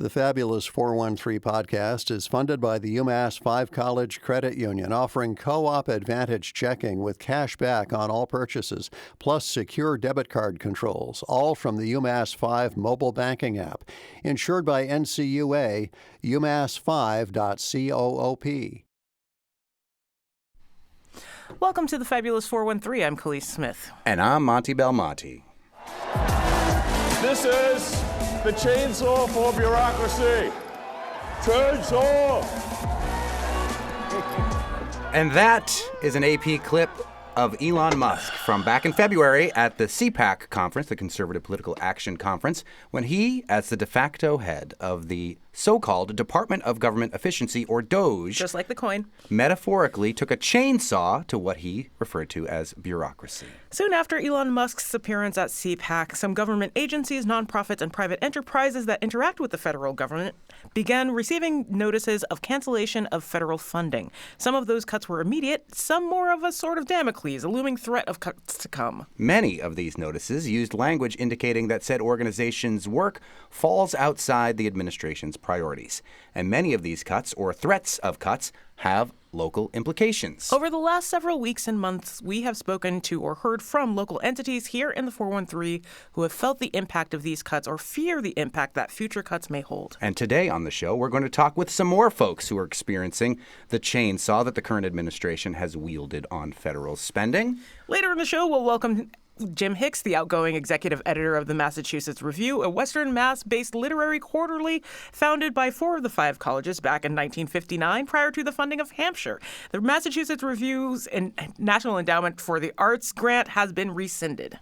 The Fabulous 413 podcast is funded by the UMass 5 College Credit Union, offering Co-op Advantage checking with cash back on all purchases, plus secure debit card controls, all from the UMass 5 mobile banking app. Insured by NCUA, umass5.coop. Welcome to the Fabulous 413. I'm Khalees Smith. And I'm Monty Belmonte. This is the chainsaw for bureaucracy. Chainsaw! And that is an AP clip of Elon Musk from back in February at the CPAC conference, the Conservative Political Action Conference, when he, as the de facto head of the so-called Department of Government Efficiency, or DOGE, just like the coin, metaphorically took a chainsaw to what he referred to as bureaucracy. Soon after Elon Musk's appearance at CPAC, some government agencies, nonprofits, and private enterprises that interact with the federal government began receiving notices of cancellation of federal funding. Some of those cuts were immediate, some more of a sort of Damocles, a looming threat of cuts to come. Many of these notices used language indicating that said organization's work falls outside the administration's priorities. And many of these cuts, or threats of cuts, have local implications. Over the last several weeks and months, we have spoken to or heard from local entities here in the 413 who have felt the impact of these cuts or fear the impact that future cuts may hold. And today on the show, we're going to talk with some more folks who are experiencing the chainsaw that the current administration has wielded on federal spending. Later in the show, we'll welcome Jim Hicks, the outgoing executive editor of the Massachusetts Review, a Western Mass-based literary quarterly founded by 4 of the 5 colleges back in 1959 prior to the funding of Hampshire. The Massachusetts Review's National Endowment for the Arts grant has been rescinded.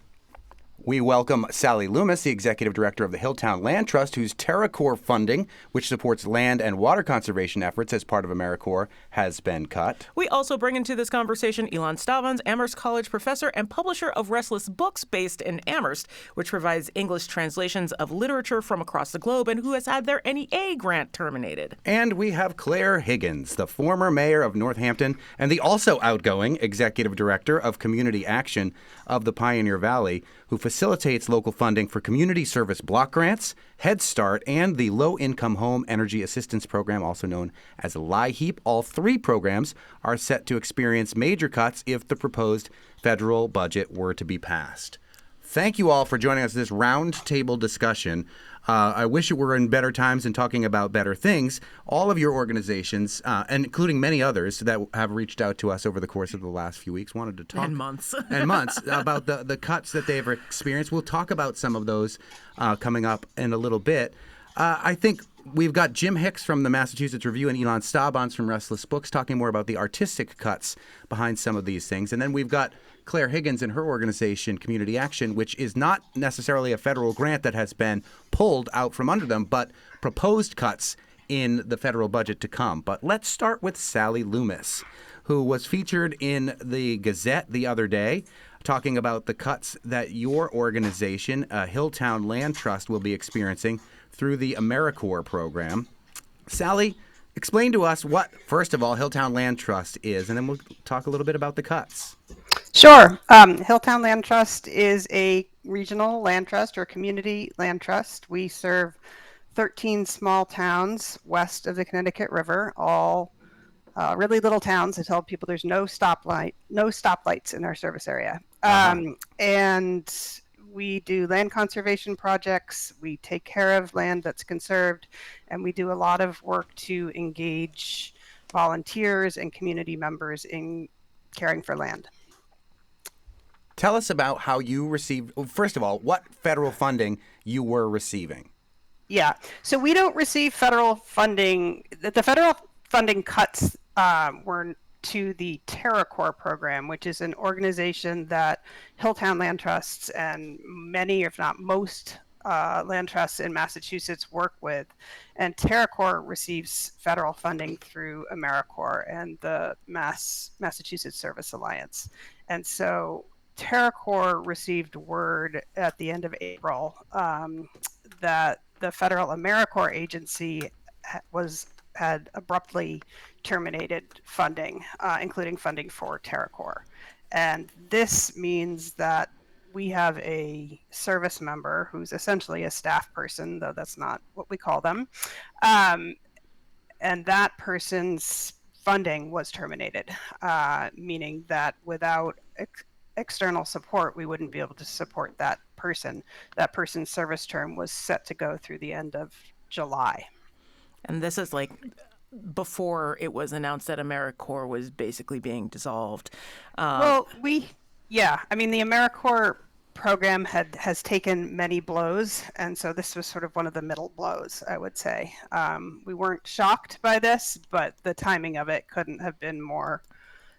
We welcome Sally Loomis, the executive director of the Hilltown Land Trust, whose TerraCorp funding, which supports land and water conservation efforts as part of AmeriCorps, has been cut. We also bring into this conversation Elon Stavans, Amherst College professor and publisher of Restless Books based in Amherst, which provides English translations of literature from across the globe and who has had their NEA grant terminated. And we have Claire Higgins, the former mayor of Northampton and the also outgoing executive director of Community Action of the Pioneer Valley, who facilitates local funding for community service block grants, Head Start, and the Low-Income Home Energy Assistance Program, also known as LIHEAP. All 3 programs are set to experience major cuts if the proposed federal budget were to be passed. Thank you all for joining us in this roundtable discussion. I wish it were in better times and talking about better things. All of your organizations, and including many others that have reached out to us over the course of the last few weeks, wanted to talk. And months. About the cuts that they've experienced. We'll talk about some of those coming up in a little bit. I think we've got Jim Hicks from the Massachusetts Review and Elon Stavans from Restless Books talking more about the artistic cuts behind some of these things. And then we've got Claire Higgins and her organization, Community Action, which is not necessarily a federal grant that has been pulled out from under them, but proposed cuts in the federal budget to come. But let's start with Sally Loomis, who was featured in the Gazette the other day, talking about the cuts that your organization, Hilltown Land Trust, will be experiencing through the AmeriCorps program. Sally, explain to us what, first of all, Hilltown Land Trust is, and then we'll talk a little bit about the cuts. Sure. Hilltown Land Trust is a regional land trust or community land trust. We serve 13 small towns west of the Connecticut River, all really little towns. I tell people there's no stoplights in our service area. And we do land conservation projects. We take care of land that's conserved, and we do a lot of work to engage volunteers and community members in caring for land. Tell us about how you received, first of all, what federal funding you were receiving. Yeah, so we don't receive federal funding. The federal funding cuts were to the TerraCorp program, which is an organization that Hilltown Land Trusts and many, if not most, land trusts in Massachusetts work with. And TerraCorp receives federal funding through AmeriCorps and the Massachusetts Service Alliance. And so TerraCorp received word at the end of April that the federal AmeriCorps agency had abruptly terminated funding, including funding for TerraCorp. And this means that we have a service member who's essentially a staff person, though that's not what we call them. And that person's funding was terminated, meaning that without external support, we wouldn't be able to support that person. That person's service term was set to go through the end of July. And this is like before it was announced that AmeriCorps was basically being dissolved. Well, the AmeriCorps program has taken many blows, and so this was sort of one of the middle blows, I would say. We weren't shocked by this, but the timing of it couldn't have been more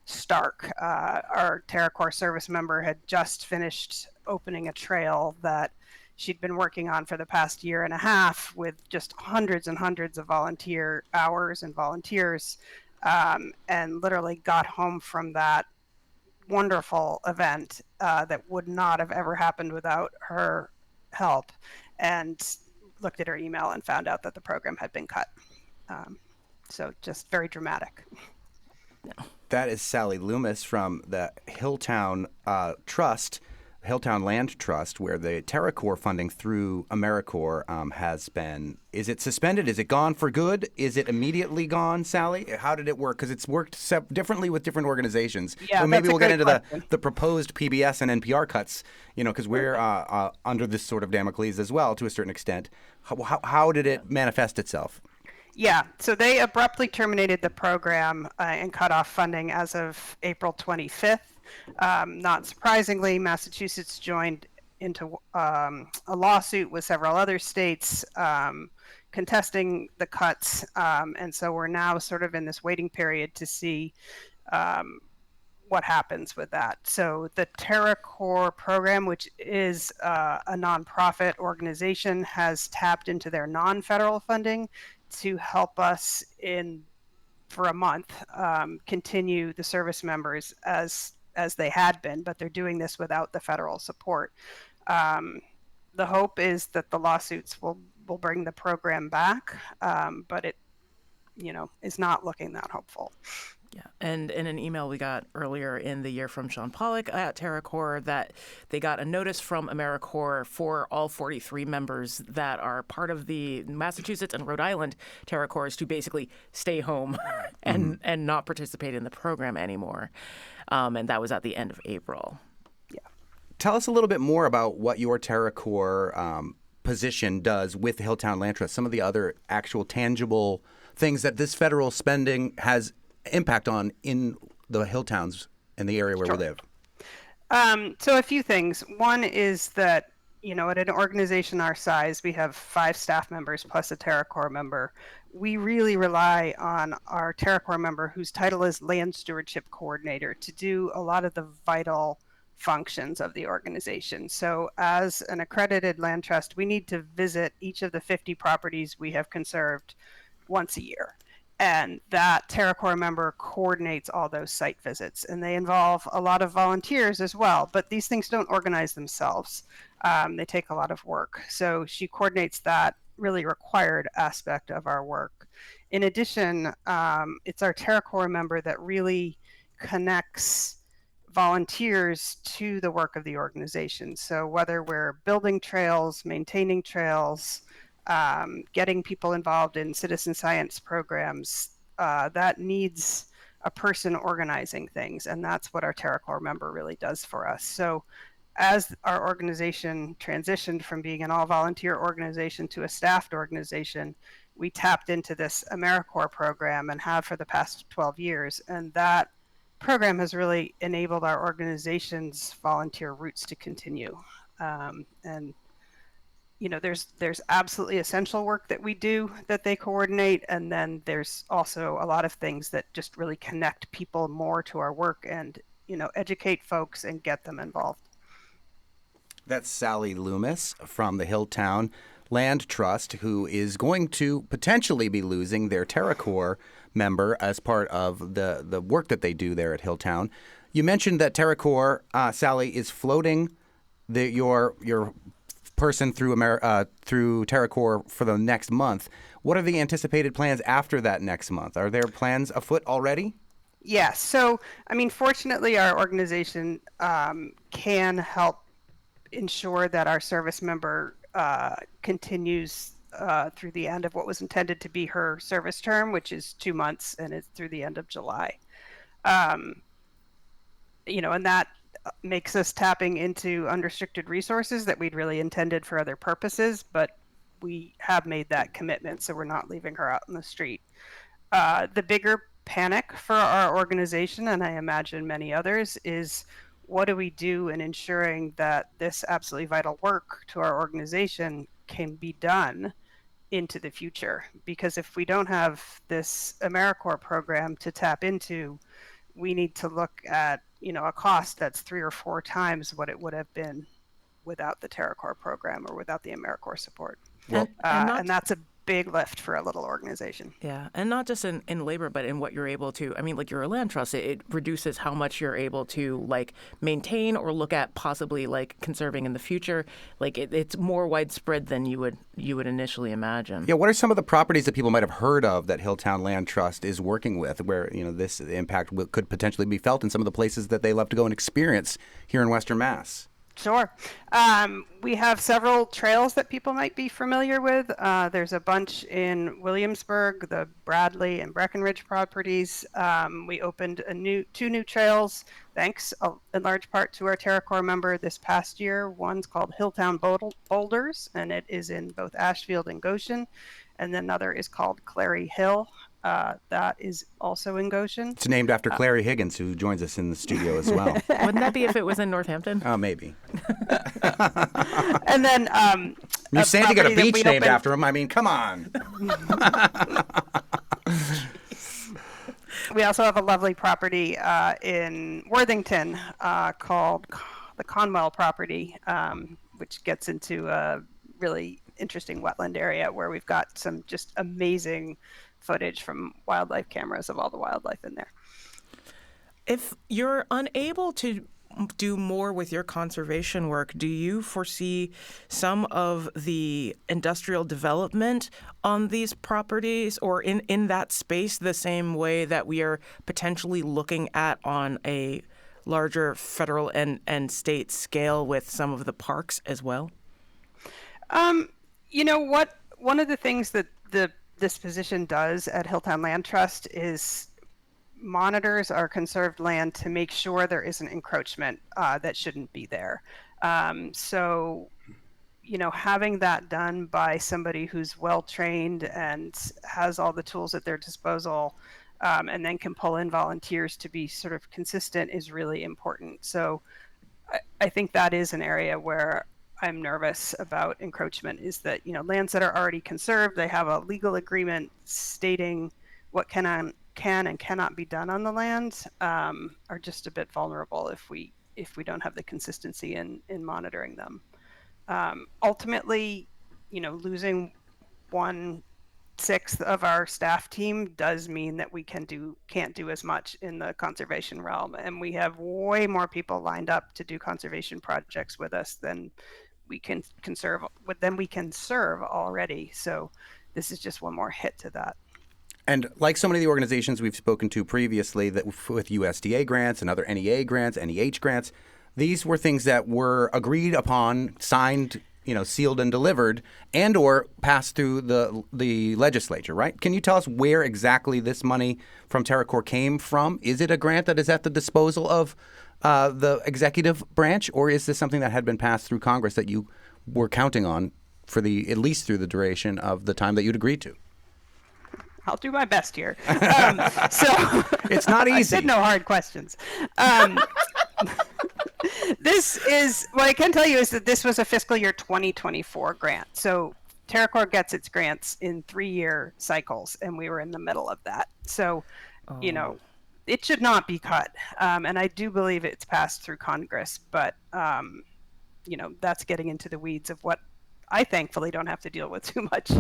stark. Our TerraCorps service member had just finished opening a trail that she'd been working on for the past year and a half with just hundreds and hundreds of volunteer hours and volunteers, and literally got home from that wonderful event that would not have ever happened without her help, and looked at her email and found out that the program had been cut. So just very dramatic. That is Sally Loomis from the Hilltown Hilltown Land Trust, where the TerraCorps funding through AmeriCorps has been. Is it suspended? Is it gone for good? Is it immediately gone, Sally? How did it work? Because it's worked differently with different organizations. Yeah, so maybe that's a we'll get great into question. the proposed PBS and NPR cuts, because we're under this sort of Damocles as well to a certain extent. How did it manifest itself? Yeah, so they abruptly terminated the program and cut off funding as of April 25th. Not surprisingly, Massachusetts joined into a lawsuit with several other states contesting the cuts. And so we're now sort of in this waiting period to see what happens with that. So the TerraCorps program, which is a nonprofit organization, has tapped into their non-federal funding to help us for a month continue the service members as they had been, but they're doing this without the federal support. The hope is that the lawsuits will bring the program back, but it is not looking that hopeful. Yeah, and in an email we got earlier in the year from Sean Pollock at TerraCorps that they got a notice from AmeriCorps for all 43 members that are part of the Massachusetts and Rhode Island TerraCorps to basically stay home and not participate in the program anymore. And that was at the end of April. Yeah. Tell us a little bit more about what your TerraCorps position does with the Hilltown Land Trust, some of the other actual tangible things that this federal spending has impact on in the Hilltowns and the area where we live. So a few things. One is that, at an organization our size, we have 5 staff members plus a TerraCorps member. We really rely on our TerraCorps member, whose title is Land Stewardship Coordinator, to do a lot of the vital functions of the organization. So as an accredited land trust, we need to visit each of the 50 properties we have conserved once a year. And that TerraCorps member coordinates all those site visits, and they involve a lot of volunteers as well. But these things don't organize themselves. They take a lot of work. So she coordinates that really required aspect of our work. In addition, it's our TerraCorps member that really connects volunteers to the work of the organization. So whether we're building trails, maintaining trails, getting people involved in citizen science programs, that needs a person organizing things, and that's what our TerraCorps member really does for us. So as our organization transitioned from being an all-volunteer organization to a staffed organization, we tapped into this AmeriCorps program and have for the past 12 years, and that program has really enabled our organization's volunteer roots to continue. And there's absolutely essential work that we do that they coordinate, and then there's also a lot of things that just really connect people more to our work and educate folks and get them involved. That's Sally Loomis from the Hilltown Land Trust, who is going to potentially be losing their TerraCorps member as part of the work that they do there at Hilltown. You mentioned that TerraCorps, Sally, is floating your person through TerraCorps for the next month. What are the anticipated plans after that next month? Are there plans afoot already? Yes. So, fortunately, our organization can help ensure that our service member continues through the end of what was intended to be her service term, which is 2 months, and it's through the end of July. And that makes us tapping into unrestricted resources that we'd really intended for other purposes, but we have made that commitment, so we're not leaving her out in the street. The bigger panic for our organization, and I imagine many others, is what do we do in ensuring that this absolutely vital work to our organization can be done into the future? Because if we don't have this AmeriCorps program to tap into, we need to look at a cost that's 3 or 4 times what it would have been without the TerraCorps program or without the AmeriCorps support. Well, and that's a big lift for a little organization. Yeah, and not just in labor, but in what you're able to. I mean, like you're a land trust, it reduces how much you're able to like maintain or look at possibly like conserving in the future. Like it's more widespread than you would initially imagine. Yeah, what are some of the properties that people might have heard of that Hilltown Land Trust is working with, where this impact could potentially be felt in some of the places that they love to go and experience here in Western Mass? Sure. We have several trails that people might be familiar with. There's a bunch in Williamsburg, the Bradley and Breckenridge properties. We opened 2 new trails, thanks in large part to our TerraCorps member this past year. One's called Hilltown Boulders, and it is in both Ashfield and Goshen. And then another is called Clary Hill. That is also in Goshen. It's named after Clary Higgins, who joins us in the studio as well. Wouldn't that be if it was in Northampton? Oh, maybe. And then New Sandy got a beach named after him. I mean, come on. We also have a lovely property in Worthington called the Conwell property, which gets into a really interesting wetland area where we've got some just amazing footage from wildlife cameras of all the wildlife in there. If you're unable to do more with your conservation work, do you foresee some of the industrial development on these properties or in that space the same way that we are potentially looking at on a larger federal and state scale with some of the parks as well? One of the things that this position does at Hilltown Land Trust is monitors our conserved land to make sure there isn't encroachment that shouldn't be there. So having that done by somebody who's well-trained and has all the tools at their disposal and then can pull in volunteers to be sort of consistent is really important. So I think that is an area where I'm nervous about encroachment, is that, lands that are already conserved, they have a legal agreement stating what can and cannot be done on the land, are just a bit vulnerable if we don't have the consistency in monitoring them. Ultimately, losing 1/6 of our staff team does mean that we can't do as much in the conservation realm, and we have way more people lined up to do conservation projects with us than we can serve already. So this is just one more hit to that. And like so many of the organizations we've spoken to previously, that with USDA grants and other NEA grants, NEH grants, these were things that were agreed upon, signed, sealed and delivered, and or passed through the legislature, right? Can you tell us where exactly this money from TerraCorps came from? Is it a grant that is at the disposal of the executive branch, or is this something that had been passed through Congress that you were counting on for at least through the duration of the time that you'd agreed to? I'll do my best here. So it's not easy. I said no hard questions. What I can tell you is that this was a fiscal year 2024 grant. So TerraCorps gets its grants in 3-year cycles, and we were in the middle of that. So, it should not be cut. And I do believe it's passed through Congress, but, that's getting into the weeds of what I thankfully don't have to deal with too much.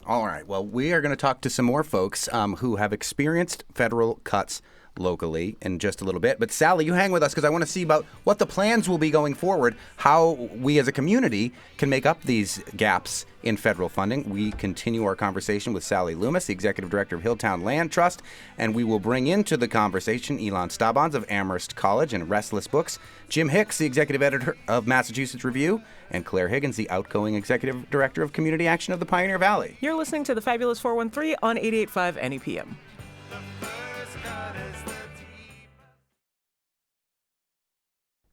All right. Well, we are going to talk to some more folks who have experienced federal cuts locally in just a little bit. But Sally, you hang with us because I want to see about what the plans will be going forward, how we as a community can make up these gaps in federal funding. We continue our conversation with Sally Loomis, the Executive Director of Hilltown Land Trust, and we will bring into the conversation Elon Staubans of Amherst College and Restless Books, Jim Hicks, the Executive Editor of Massachusetts Review, and Claire Higgins, the outgoing Executive Director of Community Action of the Pioneer Valley. You're listening to the Fabulous 413 on 88.5 NEPM.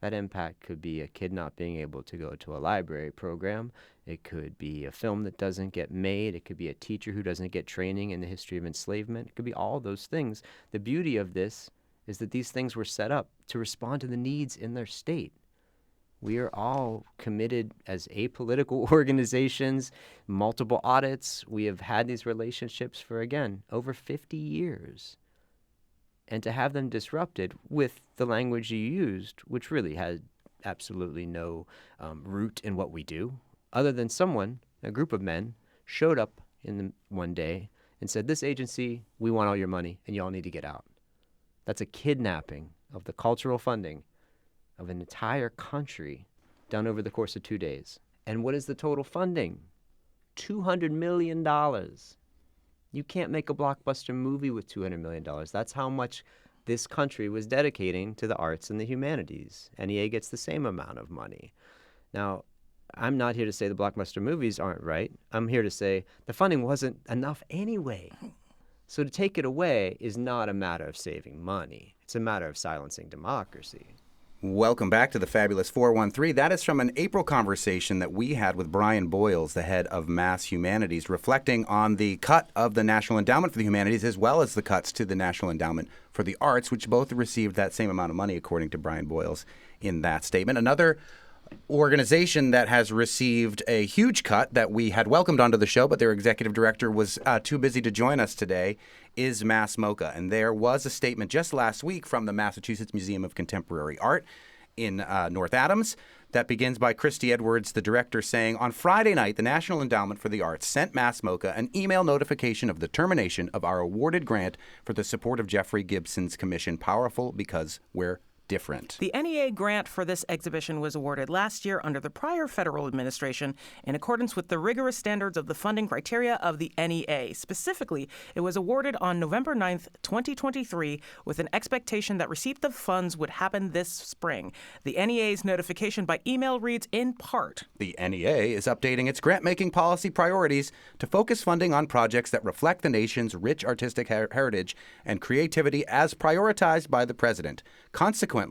That impact could be a kid not being able to go to a library program. It could be a film that doesn't get made. It could be a teacher who doesn't get training in the history of enslavement. It could be all those things. The beauty of this is that these things were set up to respond to the needs in their state. We are all committed as apolitical organizations, multiple audits. We have had these relationships for, again, over 50 years. And to have them disrupted with the language you used, which really had absolutely no root in what we do, other than someone, a group of men, showed up one day and said, this agency, we want all your money and you all need to get out. That's a kidnapping of the cultural funding of an entire country done over the course of 2 days. And what is the total funding? $200 million. You can't make a blockbuster movie with $200 million. That's how much this country was dedicating to the arts and the humanities. NEA gets the same amount of money. Now, I'm not here to say the blockbuster movies aren't right. I'm here to say the funding wasn't enough anyway. So to take it away is not a matter of saving money. It's a matter of silencing democracy. Welcome back to the Fabulous 413. That is from an April conversation that we had with Brian Boyles, the head of Mass Humanities, reflecting on the cut of the National Endowment for the Humanities as well as the cuts to the National Endowment for the Arts, which both received that same amount of money, according to Brian Boyles in that statement. Another organization that has received a huge cut that we had welcomed onto the show, but their executive director was too busy to join us today, is Mass MoCA. And there was a statement just last week from the Massachusetts Museum of Contemporary Art in North Adams that begins by Christy Edwards, the director, saying, on Friday night, the National Endowment for the Arts sent Mass MoCA an email notification of the termination of our awarded grant for the support of Jeffrey Gibson's commission, Powerful Because We're Different. The NEA grant for this exhibition was awarded last year under the prior federal administration in accordance with the rigorous standards of the funding criteria of the NEA. Specifically, it was awarded on November 9th, 2023, with an expectation that receipt of funds would happen this spring. The NEA's notification by email reads in part: The NEA is updating its grant-making policy priorities to focus funding on projects that reflect the nation's rich artistic heritage and creativity as prioritized by the President. Consequently,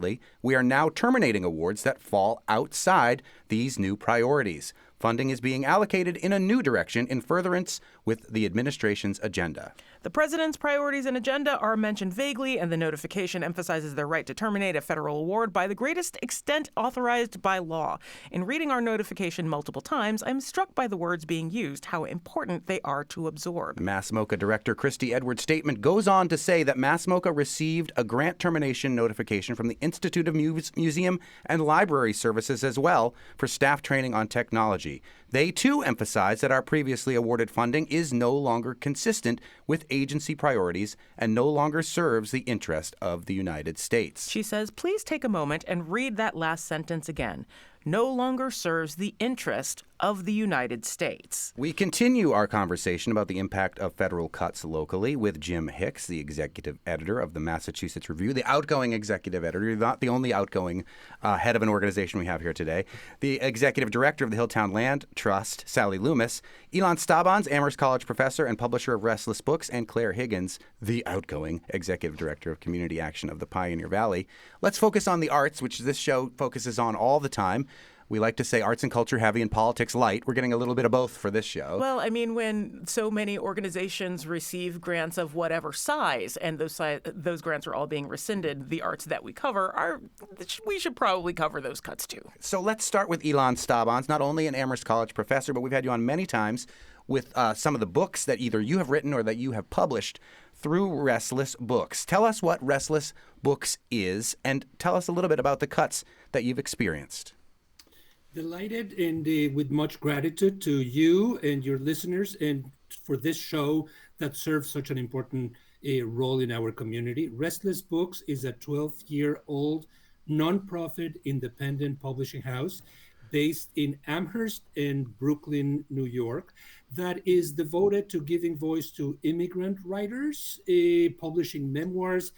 we are now terminating awards that fall outside these new priorities. Funding is being allocated in a new direction in furtherance with the administration's agenda. The president's priorities and agenda are mentioned vaguely, and the notification emphasizes their right to terminate a federal award by the greatest extent authorized by law. In reading our notification multiple times, I'm struck by the words being used, how important they are to absorb. Mass MoCA Director Christy Edwards' statement goes on to say that Mass MoCA received a grant termination notification from the Institute of Museum and Library Services as well for staff training on technology. They, too, emphasize that our previously awarded funding is no longer consistent with agency priorities and no longer serves the interest of the United States. She says, please take a moment and read that last sentence again. No longer serves the interest of the United States. We continue our conversation about the impact of federal cuts locally with Jim Hicks, the executive editor of the Massachusetts Review, the outgoing executive editor, not the only outgoing head of an organization we have here today, the executive director of the Hilltown Land Trust, Sally Loomis, Elon Staubans, Amherst College professor and publisher of Restless Books, and Claire Higgins, the outgoing executive director of Community Action of the Pioneer Valley. Let's focus on the arts, which this show focuses on all the time. We like to say arts and culture heavy and politics light. We're getting a little bit of both for this show. Well, I mean, when so many organizations receive grants of whatever size, and those grants are all being rescinded, the arts that we cover, we should probably cover those cuts too. So let's start with Elon Staubans, not only an Amherst College professor, but we've had you on many times with some of the books that either you have written or that you have published through Restless Books. Tell us what Restless Books is, and tell us a little bit about the cuts that you've experienced. Delighted and with much gratitude to you and your listeners and for this show that serves such an important role in our community. Restless Books is a 12-year-old nonprofit independent publishing house based in Amherst and Brooklyn, New York, that is devoted to giving voice to immigrant writers, publishing memoirs,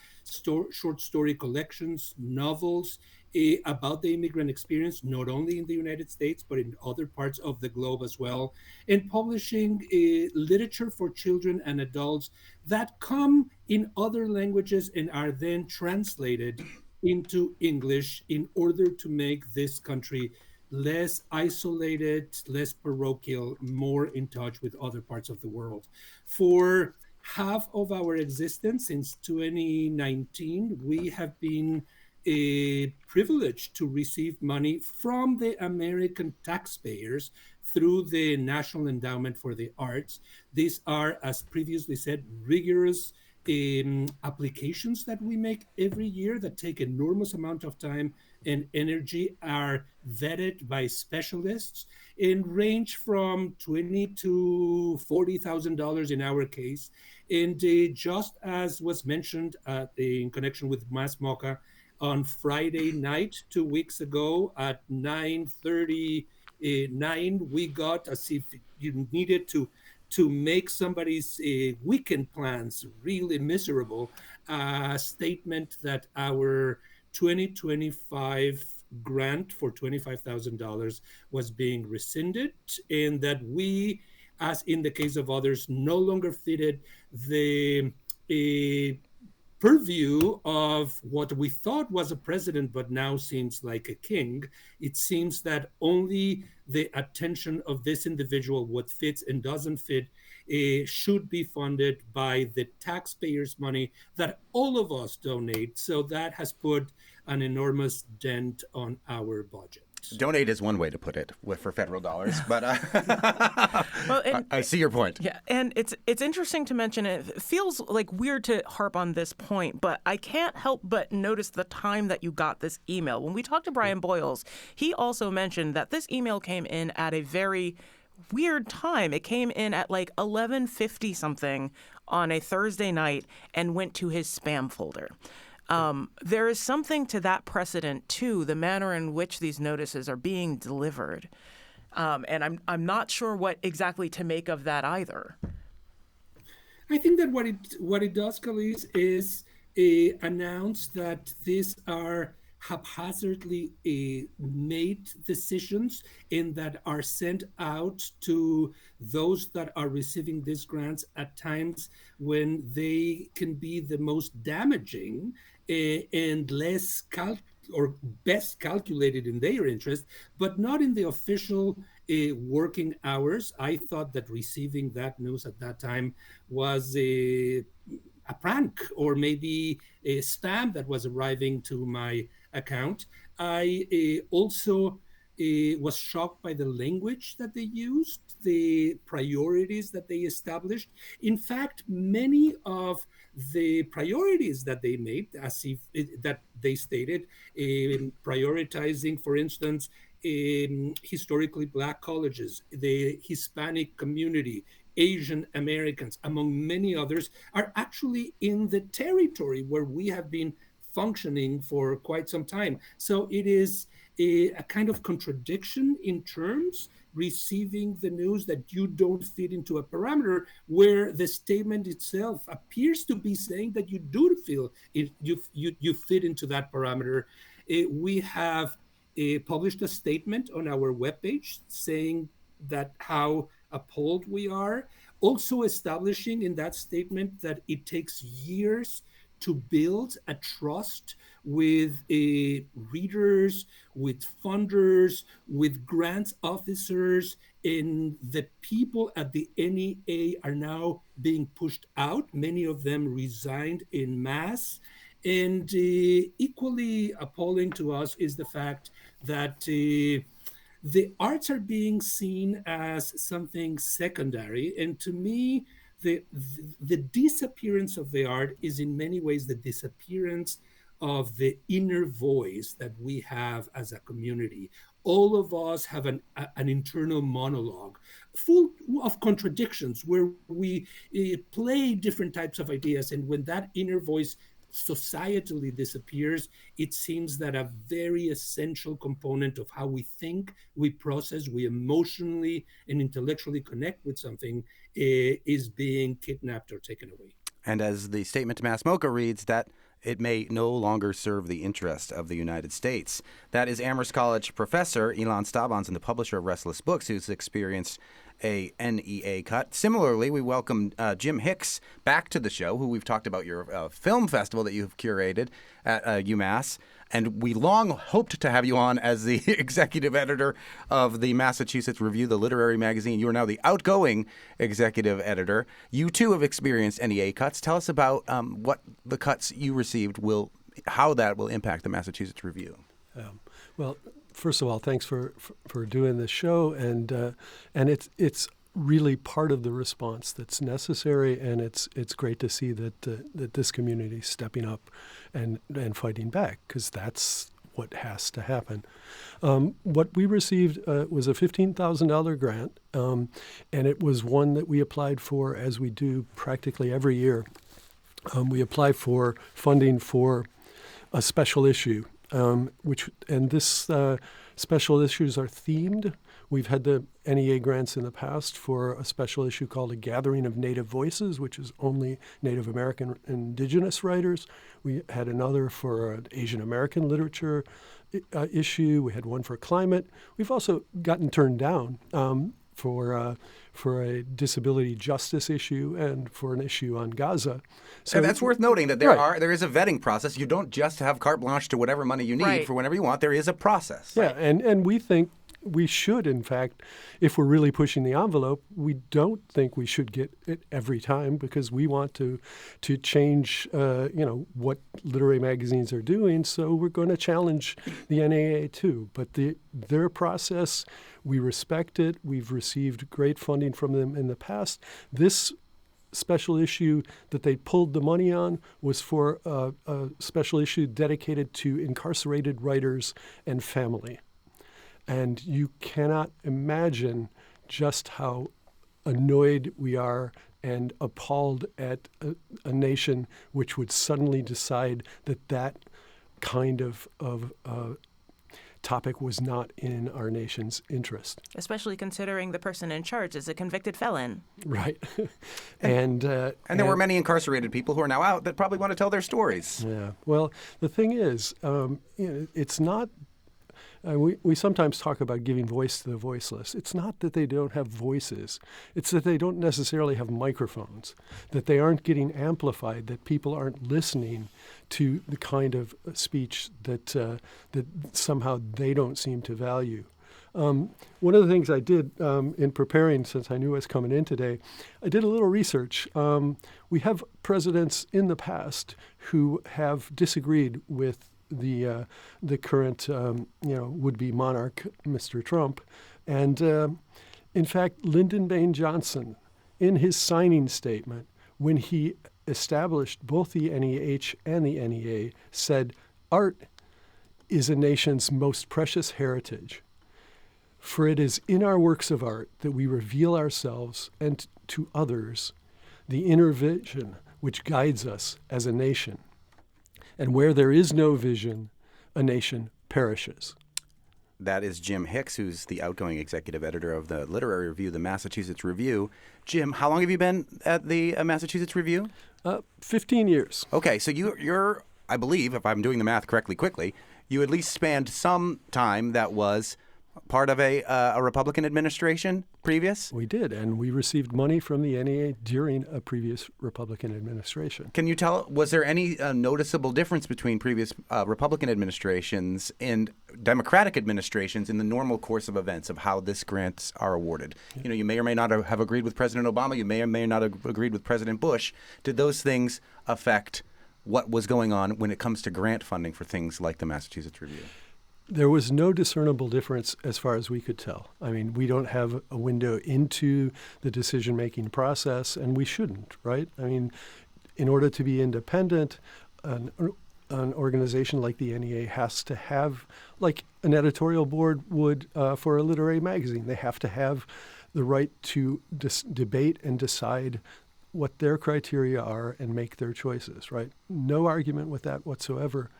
short story collections, novels about the immigrant experience, not only in the United States, but in other parts of the globe as well, and publishing literature for children and adults that come in other languages and are then translated into English in order to make this country less isolated, less parochial, more in touch with other parts of the world. For half of our existence since 2019, we have been privileged to receive money from the American taxpayers through the National Endowment for the Arts. These are, as previously said, rigorous applications that we make every year that take enormous amount of time and energy, are vetted by specialists and range from $20,000 to $40,000 in our case. And just as was mentioned in connection with Mass Mocha, on Friday night 2 weeks ago at 9:39, we got, as if you needed to make somebody's weekend plans really miserable, a statement that our 2025 grant for $25,000 was being rescinded, and that we, as in the case of others, no longer fitted the purview of what we thought was a president, but now seems like a king. It seems that only the attention of this individual, what fits and doesn't fit, should be funded by the taxpayers' money that all of us donate. So that has put an enormous dent on our budget. Donate is one way to put it for federal dollars, but Well, I see your point. Yeah, and it's interesting to mention. It feels like weird to harp on this point, but I can't help but notice the time that you got this email. When we talked to Brian Boyles, he also mentioned that this email came in at a very weird time. It came in at like 11:50 something on a Thursday night and went to his spam folder. There is something to that precedent too, the manner in which these notices are being delivered. And I'm not sure what exactly to make of that either. I think that what it does, Khalees, is announce that these are haphazardly made decisions and that are sent out to those that are receiving these grants at times when they can be the most damaging and less or best calculated in their interest, but not in the official working hours. I thought that receiving that news at that time was a prank or maybe a spam that was arriving to my account. I also was shocked by the language that they used, the priorities that they established. In fact, many of the priorities that they made, as if that they stated, prioritizing, for instance, historically Black colleges, the Hispanic community, Asian Americans, among many others, are actually in the territory where we have been functioning for quite some time. So it is a kind of contradiction in terms, receiving the news that you don't fit into a parameter where the statement itself appears to be saying that you do feel it, you fit into that parameter. We have published a statement on our webpage saying that how appalled we are, also establishing in that statement that it takes years to build a trust with readers, with funders, with grants officers, and the people at the NEA are now being pushed out. Many of them resigned in mass. And equally appalling to us is the fact that the arts are being seen as something secondary. And to me, the disappearance of the art is in many ways the disappearance of the inner voice that we have as a community. all of us have an internal monologue full of contradictions where we play different types of ideas. And when that inner voice societally disappears, it seems that a very essential component of how we think, we process, we emotionally and intellectually connect with something is being kidnapped or taken away. And as the statement to Mass Mocha reads, that it may no longer serve the interest of the United States. That is Amherst College professor Ilan Stabanz and the publisher of Restless Books, who's experienced a NEA cut. Similarly, we welcome Jim Hicks back to the show, who we've talked about your film festival that you've curated at UMass. And we long hoped to have you on as the executive editor of the Massachusetts Review, the literary magazine. You are now the outgoing executive editor. You, too, have experienced NEA cuts. Tell us about what the cuts you received how that will impact the Massachusetts Review. Well, first of all, thanks for doing this show, and it's really part of the response that's necessary, and it's great to see that this community is stepping up and fighting back, because that's what has to happen. What we received was a $15,000 grant, and it was one that we applied for, as we do practically every year. We apply for funding for a special issue, this special issues are themed. We've had the NEA grants in the past for a special issue called A Gathering of Native Voices, which is only Native American indigenous writers. We had another for an Asian American literature issue. We had one for climate. We've also gotten turned down for a disability justice issue and for an issue on Gaza. So and that's worth noting that there is a vetting process. You don't just have carte blanche to whatever money you need for whenever you want. There is a process. Yeah, and we think we should, in fact, if we're really pushing the envelope, we don't think we should get it every time, because we want to change what literary magazines are doing. So we're going to challenge the NAA too. But their process, we respect it. We've received great funding from them in the past. This special issue that they pulled the money on was for a special issue dedicated to incarcerated writers and family. And you cannot imagine just how annoyed we are and appalled at a nation which would suddenly decide that kind of topic was not in our nation's interest. Especially considering the person in charge is a convicted felon. Right. and there were many incarcerated people who are now out that probably want to tell their stories. Yeah. Well, the thing is, it's not... we sometimes talk about giving voice to the voiceless. It's not that they don't have voices. It's that they don't necessarily have microphones, that they aren't getting amplified, that people aren't listening to the kind of speech that somehow they don't seem to value. One of the things I did in preparing, since I knew I was coming in today, I did a little research. We have presidents in the past who have disagreed with the current would-be monarch, Mr. Trump, and in fact, Lyndon Baines Johnson, in his signing statement, when he established both the NEH and the NEA, said, "Art is a nation's most precious heritage, for it is in our works of art that we reveal ourselves and to others the inner vision which guides us as a nation. And where there is no vision, a nation perishes." That is Jim Hicks, who's the outgoing executive editor of the literary review, the Massachusetts Review. Jim, how long have you been at the Massachusetts Review? 15 years. Okay, so you're, I believe, if I'm doing the math correctly quickly, you at least spanned some time that was part of a Republican administration previous? We did, and we received money from the NEA during a previous Republican administration. Can you tell, was there any noticeable difference between previous Republican administrations and Democratic administrations in the normal course of events of how these grants are awarded? Yeah. You may or may not have agreed with President Obama. You may or may not have agreed with President Bush. Did those things affect what was going on when it comes to grant funding for things like the Massachusetts Review? There was no discernible difference as far as we could tell. I mean, we don't have a window into the decision-making process, and we shouldn't, right? I mean, in order to be independent, an an organization like the NEA has to have, like an editorial board would for a literary magazine, they have to have the right to debate and decide what their criteria are and make their choices, right? No argument with that whatsoever.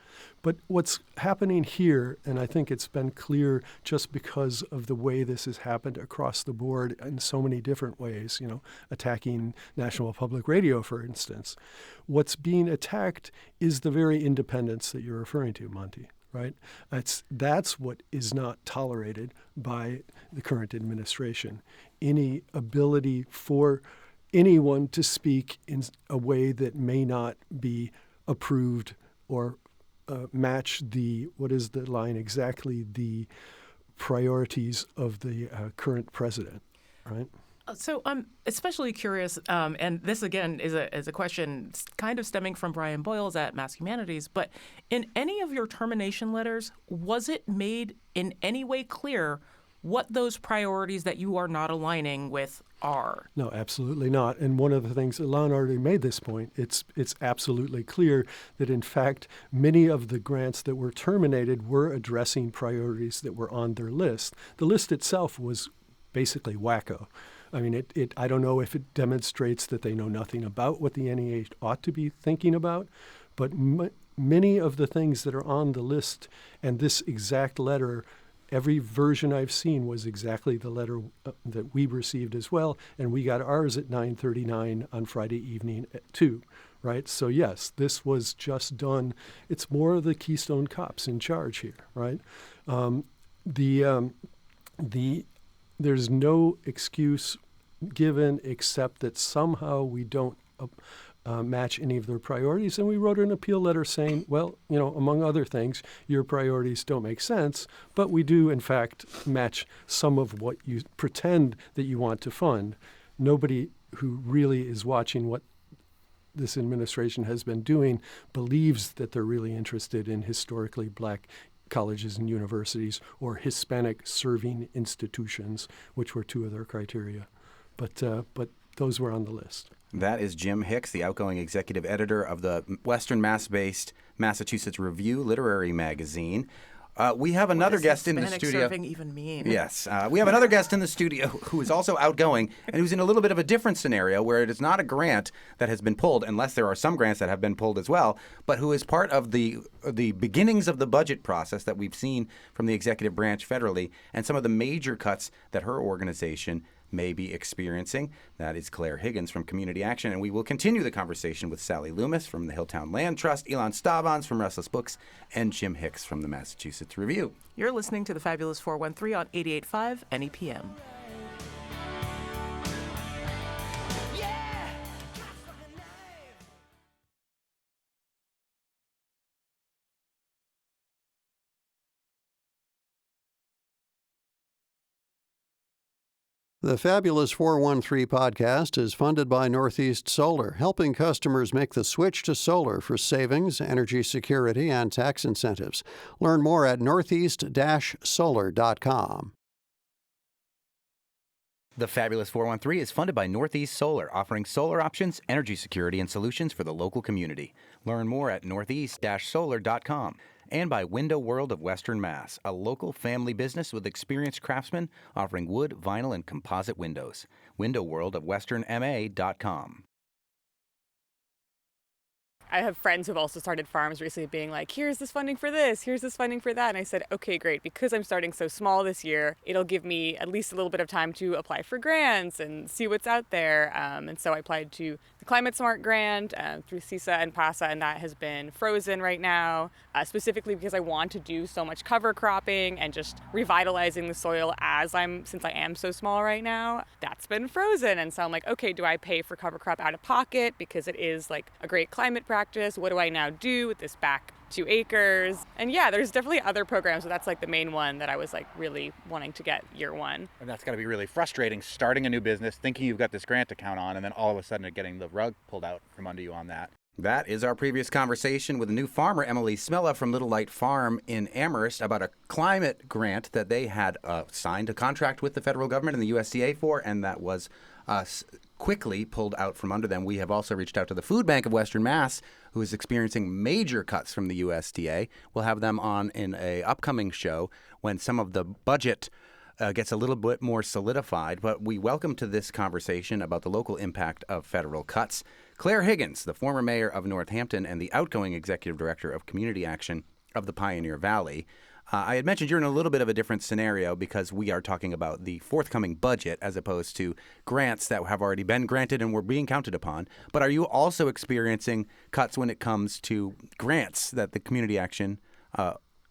But what's happening here, and I think it's been clear just because of the way this has happened across the board in so many different ways, attacking National Public Radio, for instance. What's being attacked is the very independence that you're referring to, Monty, right? That's what is not tolerated by the current administration. Any ability for anyone to speak in a way that may not be approved or match what is the line exactly, the priorities of the current president, right? So I'm especially curious, and this again is a question kind of stemming from Brian Boyles at Mass Humanities, but in any of your termination letters, was it made in any way clear what those priorities that you are not aligning with are? No, absolutely not. And one of the things, Alon already made this point, it's absolutely clear that in fact, many of the grants that were terminated were addressing priorities that were on their list. The list itself was basically wacko. I mean, I don't know if it demonstrates that they know nothing about what the NEA ought to be thinking about, but many of the things that are on the list and this exact letter, every version I've seen was exactly the letter that we received as well, and we got ours at 9:39 on Friday evening at 2, right? So yes, this was just done. It's more of the Keystone Cops in charge here, right? There's no excuse given except that somehow we don't match any of their priorities. And we wrote an appeal letter saying, well, among other things, your priorities don't make sense, but we do, in fact, match some of what you pretend that you want to fund. Nobody who really is watching what this administration has been doing believes that they're really interested in historically black colleges and universities or Hispanic serving institutions, which were two of their criteria. But those were on the list. That is Jim Hicks, the outgoing executive editor of the Western Mass-based Massachusetts Review literary magazine. We have another guest in the studio. Hispanic serving even mean? Yes. We have another guest in the studio who is also outgoing and who's in a little bit of a different scenario where it is not a grant that has been pulled, unless there are some grants that have been pulled as well, but who is part of the beginnings of the budget process that we've seen from the executive branch federally and some of the major cuts that her organization may be experiencing. That is Claire Higgins from Community Action, and we will continue the conversation with Sally Loomis from the Hilltown Land Trust, Elon Staubans from Restless Books, and Jim Hicks from the Massachusetts Review. You're listening to the Fabulous 413 on 88.5 NEPM. The Fabulous 413 podcast is funded by Northeast Solar, helping customers make the switch to solar for savings, energy security, and tax incentives. Learn more at northeast-solar.com. The Fabulous 413 is funded by Northeast Solar, offering solar options, energy security, and solutions for the local community. Learn more at northeast-solar.com. And by Window World of Western Mass, a local family business with experienced craftsmen offering wood, vinyl, and composite windows. windowworldofwesternma.com. I have friends who've also started farms recently being like, here's this funding for this, here's this funding for that. And I said, okay, great. Because I'm starting so small this year, it'll give me at least a little bit of time to apply for grants and see what's out there. And so I applied to the Climate Smart grant through CISA and PASA, and that has been frozen right now, specifically because I want to do so much cover cropping and just revitalizing the soil since I am so small right now. That's been frozen. And so I'm like, okay, do I pay for cover crop out of pocket because it is like a great climate practice? What do I now do with this back 2 acres? And yeah, there's definitely other programs, but that's like the main one that I was like really wanting to get year one. And that's got to be really frustrating, starting a new business, thinking you've got this grant to count on, and then all of a sudden getting the rug pulled out from under you on that. That is our previous conversation with a new farmer, Emily Smella from Little Light Farm in Amherst, about a climate grant that they had signed a contract with the federal government and the USDA for, and that was quickly pulled out from under them. We have also reached out to the Food Bank of Western Mass, who is experiencing major cuts from the USDA. We'll have them on in a upcoming show when some of the budget gets a little bit more solidified. But we welcome to this conversation about the local impact of federal cuts Claire Higgins, the former mayor of Northampton and the outgoing executive director of community action of the Pioneer Valley. I had mentioned you're in a little bit of a different scenario because we are talking about the forthcoming budget as opposed to grants that have already been granted and were being counted upon. But are you also experiencing cuts when it comes to grants that the community action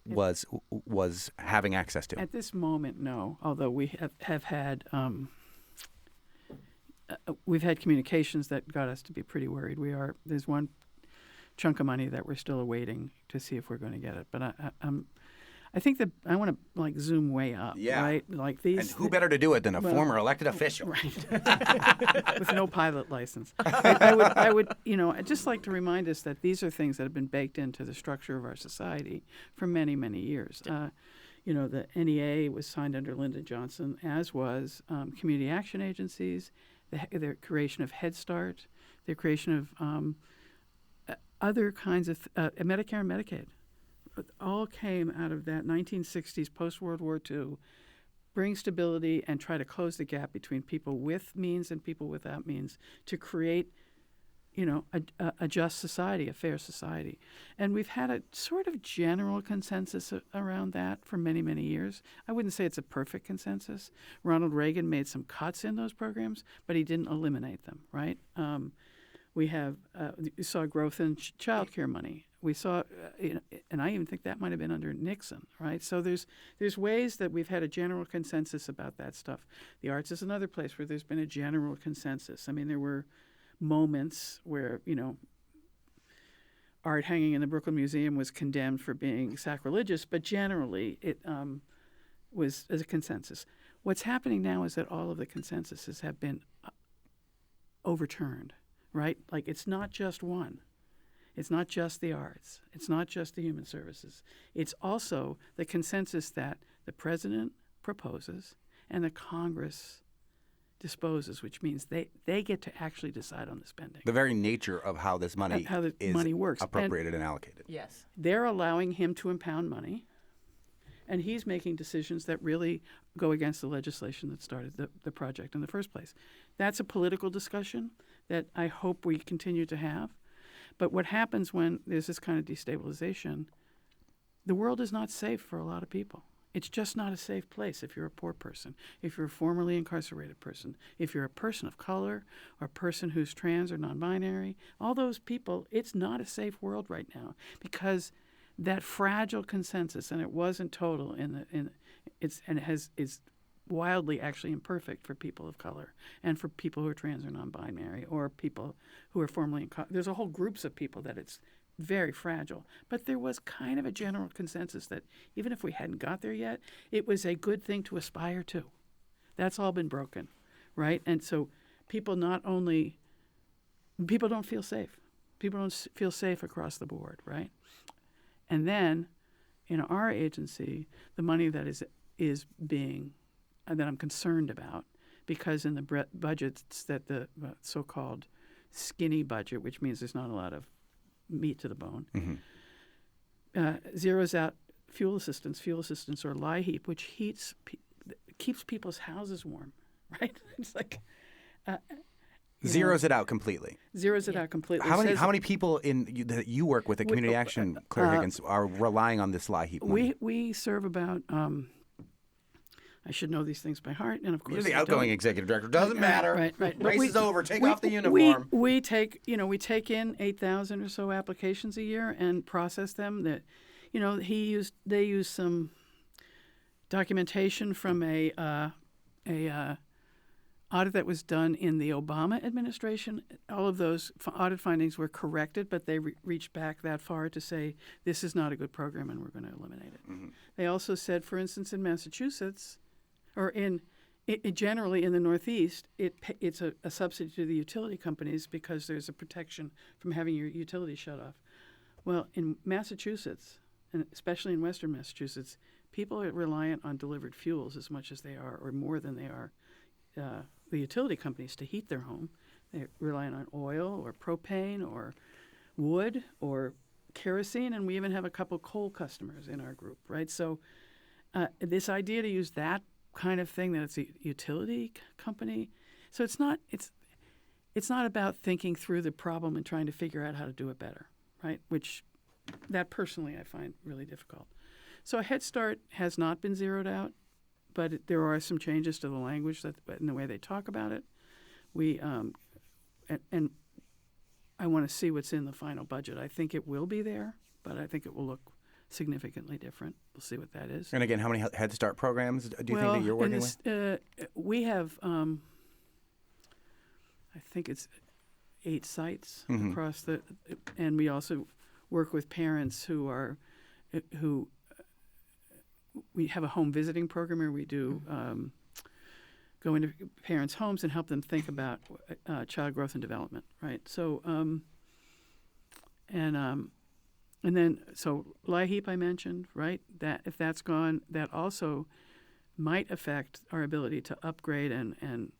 was having access to? At this moment, no. Although we have had we've had communications that got us to be pretty worried. There's one chunk of money that we're still awaiting to see if we're going to get it. But I think that I want to zoom way up, right? Like these. And who better to do it than a former elected official, right? With no pilot license. I would, I'd just like to remind us that these are things that have been baked into the structure of our society for many, many years. The NEA was signed under Lyndon Johnson, as was community action agencies, the creation of Head Start, the creation of other kinds of Medicare and Medicaid. All came out of that 1960s post-World War II, bring stability and try to close the gap between people with means and people without means to create, a just society, a fair society. And we've had a sort of general consensus around that for many, many years. I wouldn't say it's a perfect consensus. Ronald Reagan made some cuts in those programs, but he didn't eliminate them, right? We saw growth in child care money. We saw, and I even think that might have been under Nixon, right? So there's ways that we've had a general consensus about that stuff. The arts is another place where there's been a general consensus. I mean, there were moments where, art hanging in the Brooklyn Museum was condemned for being sacrilegious, but generally it was as a consensus. What's happening now is that all of the consensuses have been overturned, right? Like it's not just one. It's not just the arts. It's not just the human services. It's also the consensus that the president proposes and the Congress disposes, which means they get to actually decide on the spending. The very nature of how this money money works. Appropriated and allocated. Yes. They're allowing him to impound money, and he's making decisions that really go against the legislation that started the project in the first place. That's a political discussion that I hope we continue to have. But what happens when there's this kind of destabilization, the world is not safe for a lot of people. It's just not a safe place if you're a poor person, if you're a formerly incarcerated person, if you're a person of color or a person who's trans or non-binary. All those people, it's not a safe world right now because that fragile consensus, and it wasn't total is wildly actually imperfect for people of color and for people who are trans or non-binary or people who are formerly there's a whole groups of people that it's very fragile. But there was kind of a general consensus that even if we hadn't got there yet, it was a good thing to aspire to. That's all been broken, right? And so people don't feel safe. People don't feel safe across the board, right? And then in our agency, the money that is being that I'm concerned about, because in the budgets that the so-called skinny budget, which means there's not a lot of meat to the bone, zeroes out fuel assistance or LIHEAP, which keeps people's houses warm, right? It's like zeroes it out completely. Zeroes it out completely. How many people that you work with at Community Action, Claire Higgins, are relying on this LIHEAP money? We serve about. I should know these things by heart, and of course you're the outgoing executive director. Doesn't matter. Right. Race is over. Take off the uniform. We take in 8,000 or so applications a year and process them. That, they use some documentation from a audit that was done in the Obama administration. All of those audit findings were corrected, but they reached back that far to say this is not a good program and we're going to eliminate it. Mm-hmm. They also said, for instance, in Massachusetts. Or generally in the Northeast, it's a subsidy to the utility companies because there's a protection from having your utilities shut off. Well, in Massachusetts, and especially in Western Massachusetts, people are reliant on delivered fuels as much as they are, or more than they are, the utility companies to heat their home. They're relying on oil or propane or wood or kerosene, and we even have a couple coal customers in our group, right? So this idea to use that kind of thing, that it's a utility company, so it's not about thinking through the problem and trying to figure out how to do it better, right? Which that personally I find really difficult. So a Head Start has not been zeroed out, but there are some changes to the language in the way they talk about it. We and I want to see what's in the final budget. I think it will be there, but I think it will look significantly different. We'll see what that is. And again, how many Head Start programs do you think that you're working with? We have, I think it's 8 sites across and we also work with parents who we have a home visiting program where we do go into parents' homes and help them think about child growth and development, right? So, and then LIHEAP I mentioned, right? That if that's gone, that also might affect our ability to upgrade and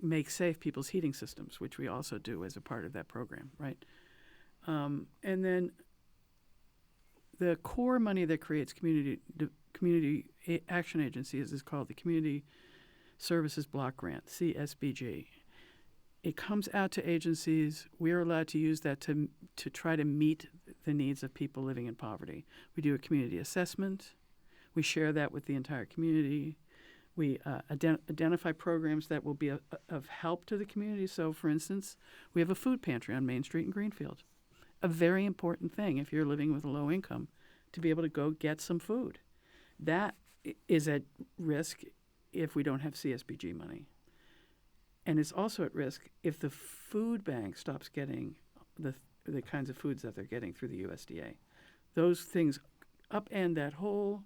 make safe people's heating systems, which we also do as a part of that program, right? And then the core money that creates community action agencies is called the Community Services Block Grant, CSBG. It comes out to agencies. We are allowed to use that to try to meet the needs of people living in poverty. We do a community assessment. We share that with the entire community. We identify programs that will be of help to the community. So, for instance, we have a food pantry on Main Street in Greenfield. A very important thing if you're living with a low income, to be able to go get some food. That is at risk if we don't have CSBG money. And it's also at risk if the food bank stops getting the kinds of foods that they're getting through the USDA. Those things upend that whole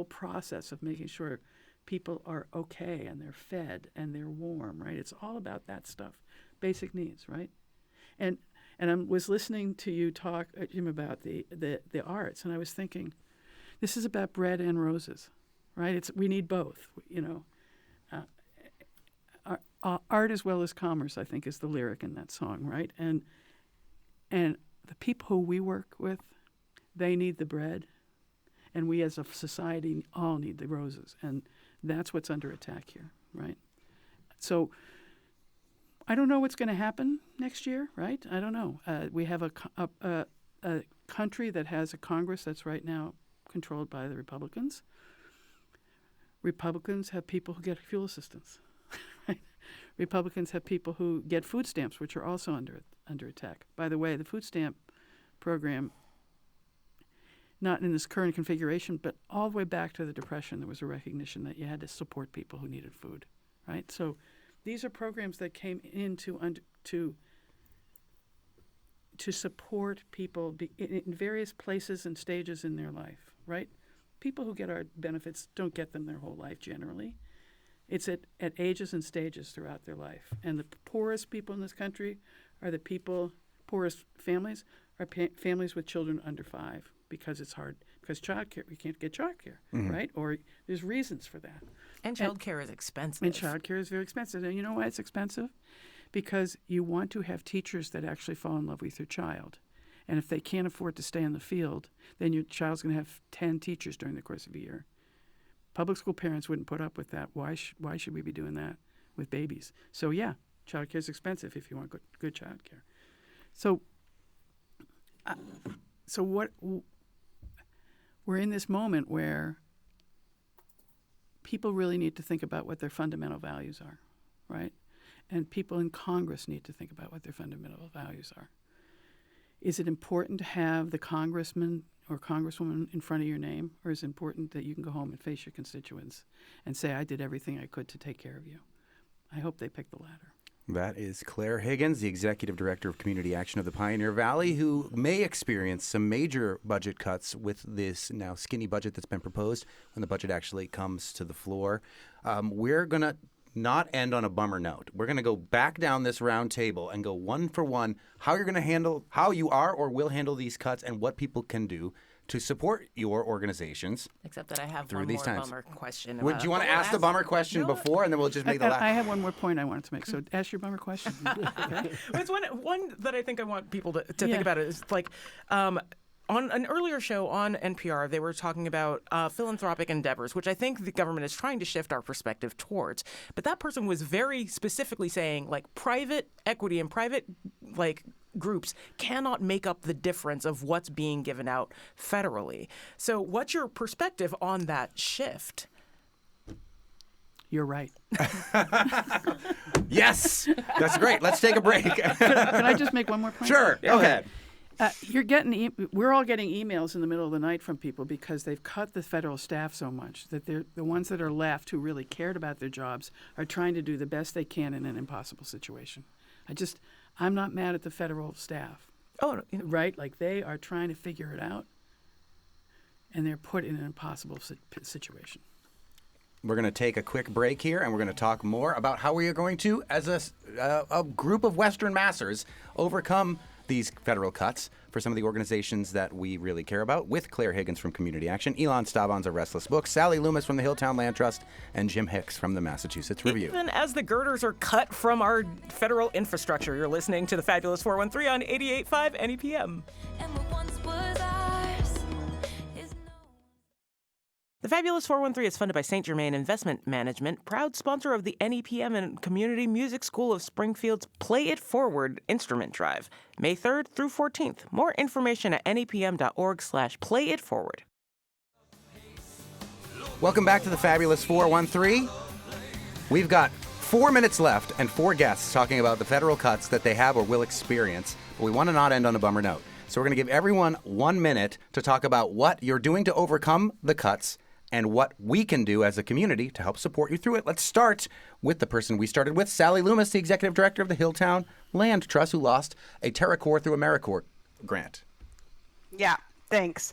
process of making sure people are okay and they're fed and they're warm, right? It's all about that stuff, basic needs, right? And I was listening to you talk, Jim, about the arts, and I was thinking, this is about bread and roses, right? We need both, you know. Art as well as commerce, I think, is the lyric in that song, right? And the people who we work with, they need the bread, and we as a society all need the roses, and that's what's under attack here, right? So I don't know what's going to happen next year, right? I don't know. We have a country that has a Congress that's right now controlled by the Republicans. Republicans have people who get fuel assistance. Right? Republicans have people who get food stamps, which are also under attack. By the way, the food stamp program, not in this current configuration, but all the way back to the Depression, there was a recognition that you had to support people who needed food, right? So these are programs that came in to support people in various places and stages in their life, right? People who get our benefits don't get them their whole life generally. It's at ages and stages throughout their life. And the poorest people in this country are poorest families are families with children under 5 because it's hard, because childcare, we can't get childcare, right? Or there's reasons for that. And childcare is expensive. And childcare is very expensive. And you know why it's expensive? Because you want to have teachers that actually fall in love with your child. And if they can't afford to stay in the field, then your child's going to have 10 teachers during the course of a year. Public school parents wouldn't put up with that. Why should we be doing that with babies? So yeah, childcare is expensive if you want good childcare. So what we're in this moment where people really need to think about what their fundamental values are, right? And people in Congress need to think about what their fundamental values are. Is it important to have the congressman or congresswoman in front of your name, or is it important that you can go home and face your constituents and say, I did everything I could to take care of you? I hope they pick the latter. That is Claire Higgins, the Executive Director of Community Action of the Pioneer Valley, who may experience some major budget cuts with this now skinny budget that's been proposed when the budget actually comes to the floor. We're going to not end on a bummer note. We're going to go back down this round table and go one for one how you are or will handle these cuts and what people can do to support your organizations. Except that I have through one these more times. bummer question. Do you want to ask the bummer question before, and then we'll just make the last? I have one more point I wanted to make. So ask your bummer question. Okay? It's one that I think I want people to Yeah. think about. Is like, on an earlier show on NPR, they were talking about philanthropic endeavors, which I think the government is trying to shift our perspective towards. But that person was very specifically saying, like, private equity and private, like, groups cannot make up the difference of what's being given out federally. So what's your perspective on that shift? You're right. Yes, that's great. Let's take a break. Can I just make one more point? Sure, go ahead. We're all getting emails in the middle of the night from people because they've cut the federal staff so much that the ones that are left who really cared about their jobs are trying to do the best they can in an impossible situation. I'm not mad at the federal staff. Oh, right? Like, they are trying to figure it out, and they're put in an impossible situation. We're going to take a quick break here, and we're going to talk more about how we are going to, as a group of Western Massers, overcome these federal cuts for some of the organizations that we really care about, with Claire Higgins from Community Action, Elon Staubons of Restless Books, Sally Loomis from the Hilltown Land Trust, and Jim Hicks from the Massachusetts Review. Even as the girders are cut from our federal infrastructure, you're listening to the Fabulous 413 on 88.5 NEPM. And what once was ours is no. The Fabulous 413 is funded by St. Germain Investment Management, proud sponsor of the NEPM and Community Music School of Springfield's Play It Forward Instrument Drive, May 3rd through 14th. More information at nepm.org/playitforward. Welcome back to the Fabulous 413. We've got 4 minutes left and 4 guests talking about the federal cuts that they have or will experience, but we want to not end on a bummer note. So we're going to give everyone 1 minute to talk about what you're doing to overcome the cuts and what we can do as a community to help support you through it. Let's start with the person we started with, Sally Loomis, the executive director of the Hilltown Land Trust, who lost a TerraCorps through AmeriCorps grant. Yeah, thanks.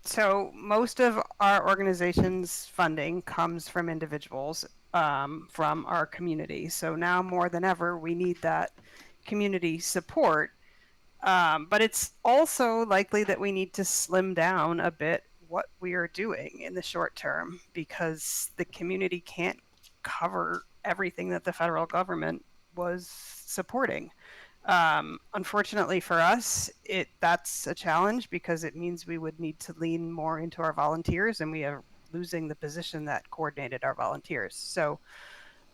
So most of our organization's funding comes from individuals from our community. So now more than ever, we need that community support. But it's also likely that we need to slim down a bit what we are doing in the short term, because the community can't cover everything that the federal government was supporting. Unfortunately for us, that's a challenge, because it means we would need to lean more into our volunteers, and we are losing the position that coordinated our volunteers. So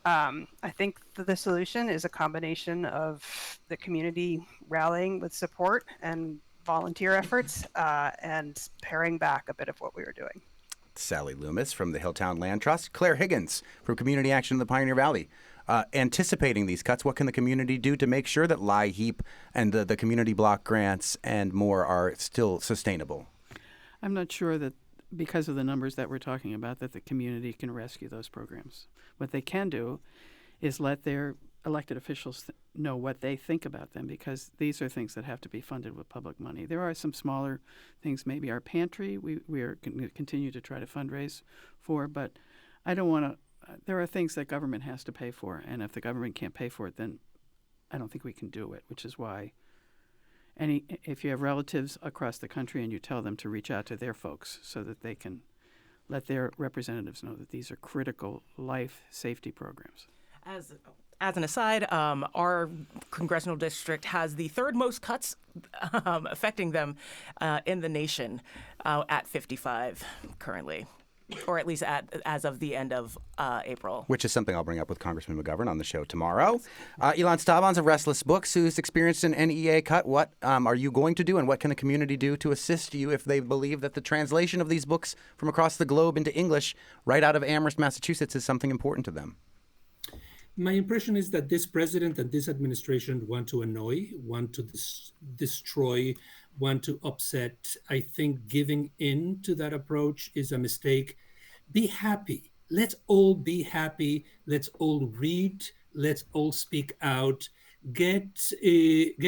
I think that the solution is a combination of the community rallying with support and volunteer efforts, and paring back a bit of what we were doing. Sally Loomis from the Hilltown Land Trust, Claire Higgins from Community Action in the Pioneer Valley. Anticipating these cuts, what can the community do to make sure that LIHEAP and the community block grants and more are still sustainable? I'm not sure that, because of the numbers that we're talking about, that the community can rescue those programs. What they can do is let their elected officials know what they think about them, because these are things that have to be funded with public money. There are some smaller things, maybe our pantry, we are going to continue to try to fundraise for, but I don't want to, there are things that government has to pay for, and if the government can't pay for it, then I don't think we can do it, which is why if you have relatives across the country and you tell them to reach out to their folks so that they can let their representatives know that these are critical life safety programs. As an aside, our congressional district has the third most cuts affecting them in the nation, at 55 currently, or at least as of the end of April. Which is something I'll bring up with Congressman McGovern on the show tomorrow. Elon Staubons of Restless Books, who's experienced an NEA cut. What are you going to do, and what can the community do to assist you if they believe that the translation of these books from across the globe into English right out of Amherst, Massachusetts is something important to them? My impression is that this president and this administration want to annoy, want to destroy, want to upset. I think giving in to that approach is a mistake. Be happy. Let's all be happy. Let's all read. Let's all speak out. Get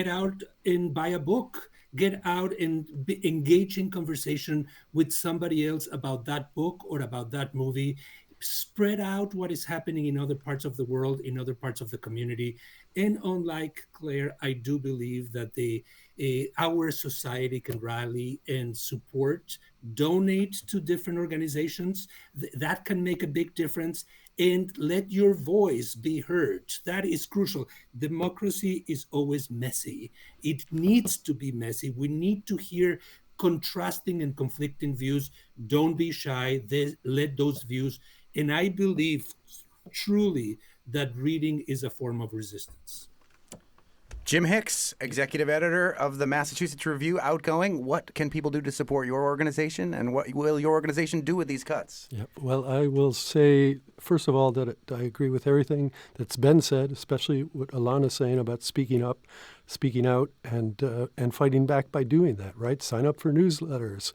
out and buy a book. Get out and engage in conversation with somebody else about that book or about that movie. spread out what is happening in other parts of the world, in other parts of the community. And unlike Claire, I do believe that our society can rally and support, donate to different organizations. That can make a big difference. And let your voice be heard. That is crucial. Democracy is always messy. It needs to be messy. We need to hear contrasting and conflicting views. Don't be shy. Let those views. And I believe truly that reading is a form of resistance. Jim Hicks, executive editor of the Massachusetts Review, outgoing. What can people do to support your organization, and what will your organization do with these cuts? Yeah, well, I will say, first of all, that I agree with everything that's been said, especially what Alana's saying about speaking up, speaking out, and fighting back by doing that, right? Sign up for newsletters.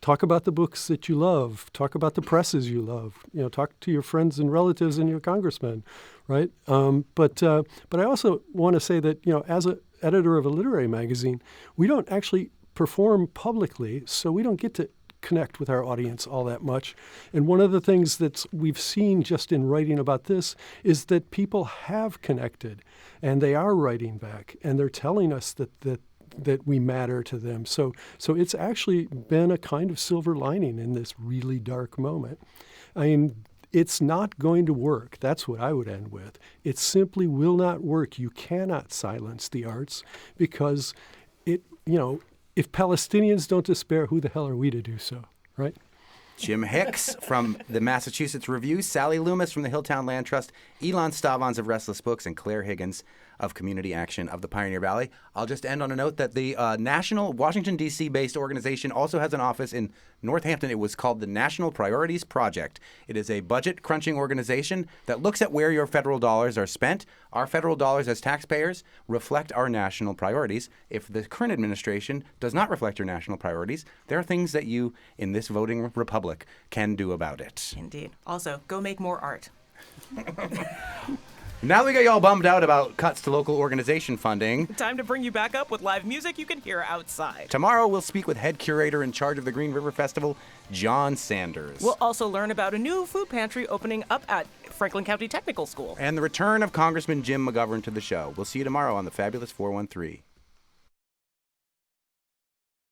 Talk about the books that you love. Talk about the presses you love. Talk to your friends and relatives and your congressmen, right? But I also want to say that, as an editor of a literary magazine, we don't actually perform publicly, so we don't get to connect with our audience all that much. And one of the things that we've seen just in writing about this is that people have connected, and they are writing back, and they're telling us that we matter to them. So it's actually been a kind of silver lining in this really dark moment. I mean, it's not going to work. That's what I would end with. It simply will not work. You cannot silence the arts because if Palestinians don't despair, who the hell are we to do so, right? Jim Hicks from the Massachusetts Review, Sally Loomis from the Hilltown Land Trust, Elon Stavans of Restless Books, and Claire Higgins of Community Action of the Pioneer Valley. I'll just end on a note that the national Washington, D.C.-based organization also has an office in Northampton. It was called the National Priorities Project. It is a budget-crunching organization that looks at where your federal dollars are spent. Our federal dollars as taxpayers reflect our national priorities. If the current administration does not reflect your national priorities, there are things that you, in this voting republic, can do about it. Indeed. Also, go make more art. Now that we got you all bummed out about cuts to local organization funding, Time to bring you back up with live music you can hear outside. tomorrow we'll speak with head curator in charge of the Green River Festival, John Sanders. We'll also learn about a new food pantry opening up at Franklin County Technical School. And the return of Congressman Jim McGovern to the show. We'll see you tomorrow on the Fabulous 413.